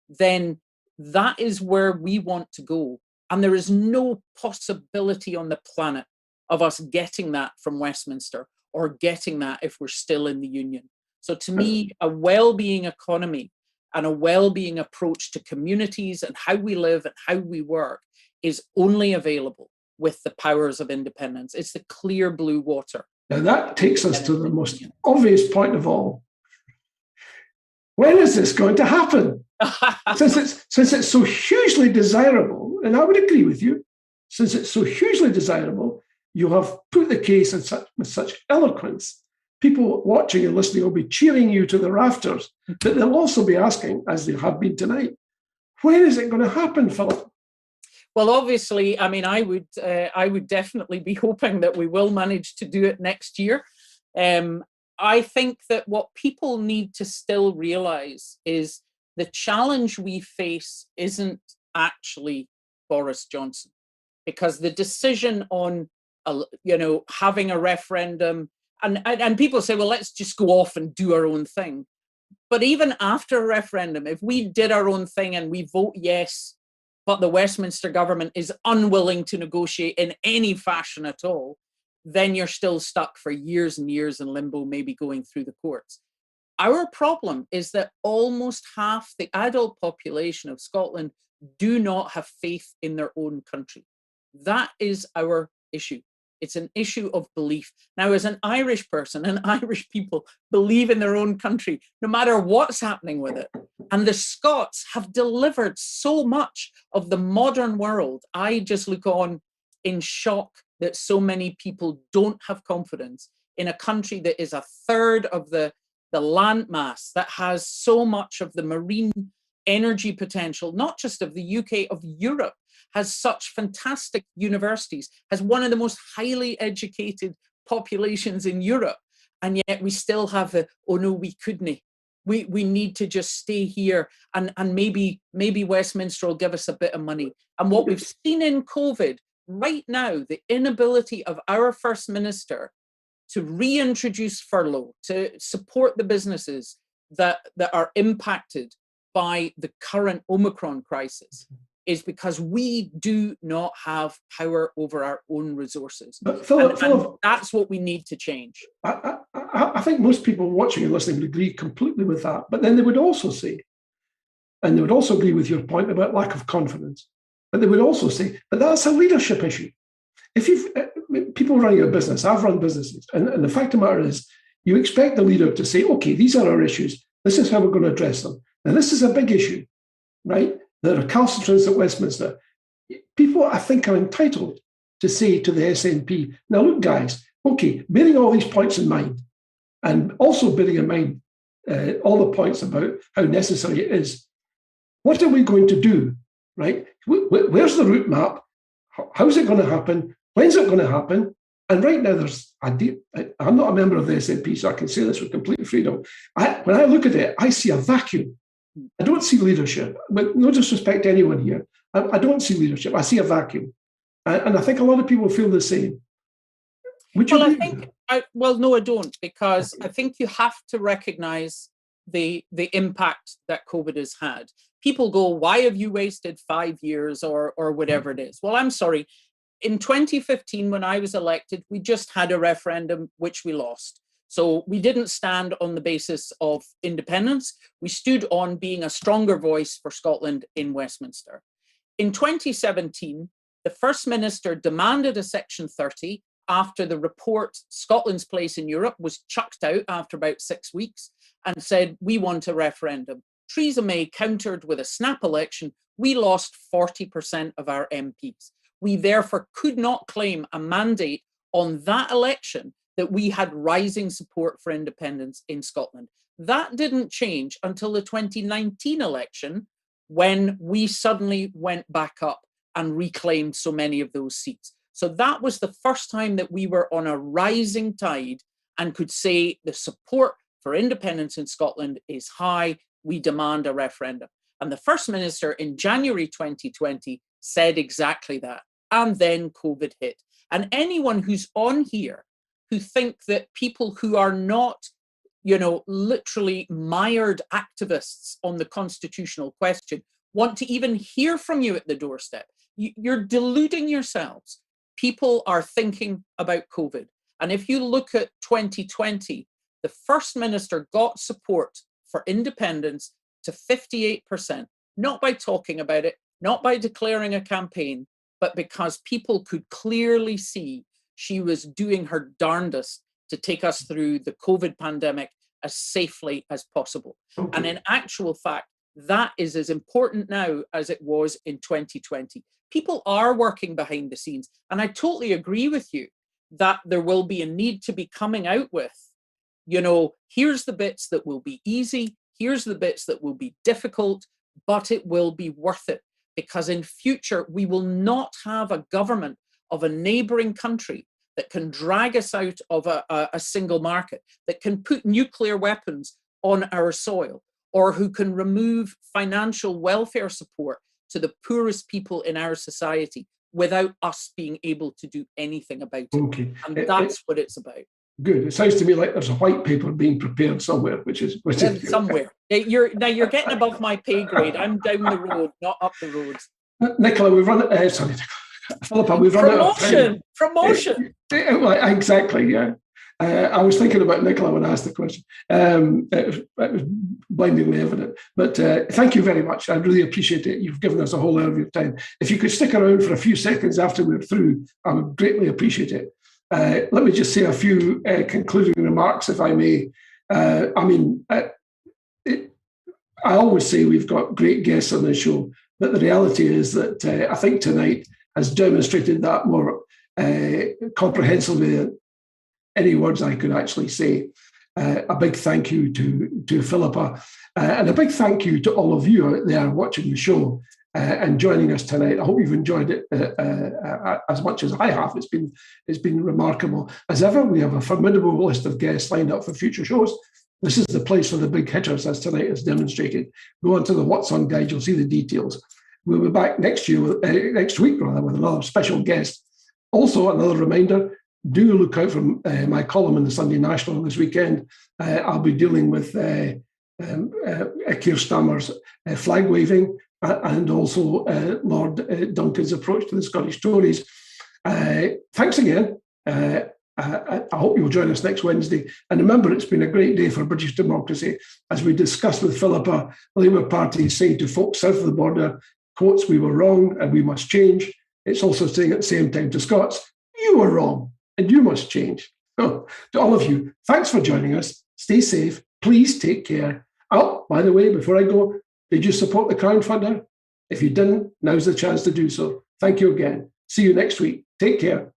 then that is where we want to go. And there is no possibility on the planet of us getting that from Westminster or getting that if we're still in the Union. So to me, a well-being economy and a well-being approach to communities and how we live and how we work is only available with the powers of independence. It's the clear blue water. Now that takes us to the most obvious point of all. When is this going to happen? Since it's so hugely desirable, and I would agree with you, since it's so hugely desirable, you have put the case with such eloquence. People watching and listening will be cheering you to the rafters, but they'll also be asking, as they have been tonight, when is it going to happen, Philip? Well, obviously, I mean, I would definitely be hoping that we will manage to do it next year. I think that what people need to still realize is the challenge we face isn't actually Boris Johnson, because the decision on, having a referendum, and people say, well, let's just go off and do our own thing. But even after a referendum, if we did our own thing and we vote yes, but the Westminster government is unwilling to negotiate in any fashion at all, then you're still stuck for years and years in limbo, maybe going through the courts. Our problem is that almost half the adult population of Scotland do not have faith in their own country. That is our issue. It's an issue of belief. Now, as an Irish person, and Irish people believe in their own country, no matter what's happening with it. And the Scots have delivered so much of the modern world. I just look on in shock that so many people don't have confidence in a country that is a third of the landmass, that has so much of the marine energy potential, not just of the UK, of Europe, has such fantastic universities, has one of the most highly educated populations in Europe. And yet we still have the, oh no, we couldn't. We need to just stay here and maybe Westminster will give us a bit of money. And what we've seen in COVID right now, the inability of our First Minister to reintroduce furlough, to support the businesses that are impacted by the current Omicron crisis, is because we do not have power over our own resources. But Philip, that's what we need to change. I think most people watching and listening would agree completely with that. But then they would also say, and they would also agree with your point about lack of confidence, but they would also say, but that's a leadership issue. If people running a business, I've run businesses, and the fact of the matter is, you expect the leader to say, okay, these are our issues. This is how we're going to address them. Now, this is a big issue, right? The recalcitrance at Westminster. People, I think, are entitled to say to the SNP, now look, guys, okay, bearing all these points in mind, and also bearing in mind all the points about how necessary it is, what are we going to do, right? Where's the route map? How's it going to happen? When's it going to happen? And right now, I'm not a member of the SNP, so I can say this with complete freedom. When I look at it, I see a vacuum. I don't see leadership. With no disrespect to anyone here, I don't see leadership. I see a vacuum. And I think a lot of people feel the same. Would you? No, I don't, because I think you have to recognise the impact that COVID has had. People go, why have you wasted 5 years or whatever it is? Well, I'm sorry. In 2015, when I was elected, we just had a referendum, which we lost. So we didn't stand on the basis of independence. We stood on being a stronger voice for Scotland in Westminster. In 2017, the First Minister demanded a Section 30 after the report, Scotland's Place in Europe, was chucked out after about 6 weeks, and said, we want a referendum. Theresa May countered with a snap election. We lost 40% of our MPs. We therefore could not claim a mandate on that election that we had rising support for independence in Scotland. That didn't change until the 2019 election, when we suddenly went back up and reclaimed so many of those seats. So that was the first time that we were on a rising tide and could say the support for independence in Scotland is high. We demand a referendum. And the First Minister in January 2020 said exactly that. And then COVID hit. And anyone who's on here who think that people who are not, literally mired activists on the constitutional question want to even hear from you at the doorstep, you're deluding yourselves. People are thinking about COVID. And if you look at 2020, the First Minister got support for independence to 58%, not by talking about it, not by declaring a campaign, but because people could clearly see she was doing her darndest to take us through the COVID pandemic as safely as possible. Okay. And in actual fact, that is as important now as it was in 2020. People are working behind the scenes. And I totally agree with you that there will be a need to be coming out with, here's the bits that will be easy, here's the bits that will be difficult, but it will be worth it. Because in future, we will not have a government of a neighbouring country that can drag us out of a single market, that can put nuclear weapons on our soil, or who can remove financial welfare support to the poorest people in our society without us being able to do anything about it. Okay. And that's what it's about. Good. It sounds to me like there's a white paper being prepared somewhere, which is somewhere. You're getting above my pay grade. I'm down the road, not up the road. Nicola, we've run. Philippa, we've run out of time. Promotion. Exactly. Yeah. I was thinking about Nicola when I asked the question. It was blindingly evident. But thank you very much. I really appreciate it. You've given us a whole hour of your time. If you could stick around for a few seconds after we're through, I would greatly appreciate it. Let me just say a few concluding remarks, if I may. I always say we've got great guests on the show, but the reality is that I think tonight has demonstrated that more comprehensively than any words I could actually say. A big thank you to Philippa, and a big thank you to all of you out there watching the show and joining us tonight. I hope you've enjoyed it as much as I have. It's been remarkable. As ever, we have a formidable list of guests lined up for future shows. This is the place for the big hitters, as tonight has demonstrated. Go on to the What's On guide, you'll see the details. We'll be back next week with another special guest. Also, another reminder, do look out for my column in the Sunday National this weekend. I'll be dealing with Keir Stammer's flag waving and also Lord Duncan's approach to the Scottish Tories. Thanks again. I hope you'll join us next Wednesday. And remember, it's been a great day for British democracy. As we discussed with Philippa, the Labour Party is saying to folks south of the border, quotes, we were wrong and we must change. It's also saying at the same time to Scots, you were wrong and you must change. So, to all of you, thanks for joining us. Stay safe. Please take care. Oh, by the way, before I go, did you support the crowdfunder? If you didn't, now's the chance to do so. Thank you again. See you next week. Take care.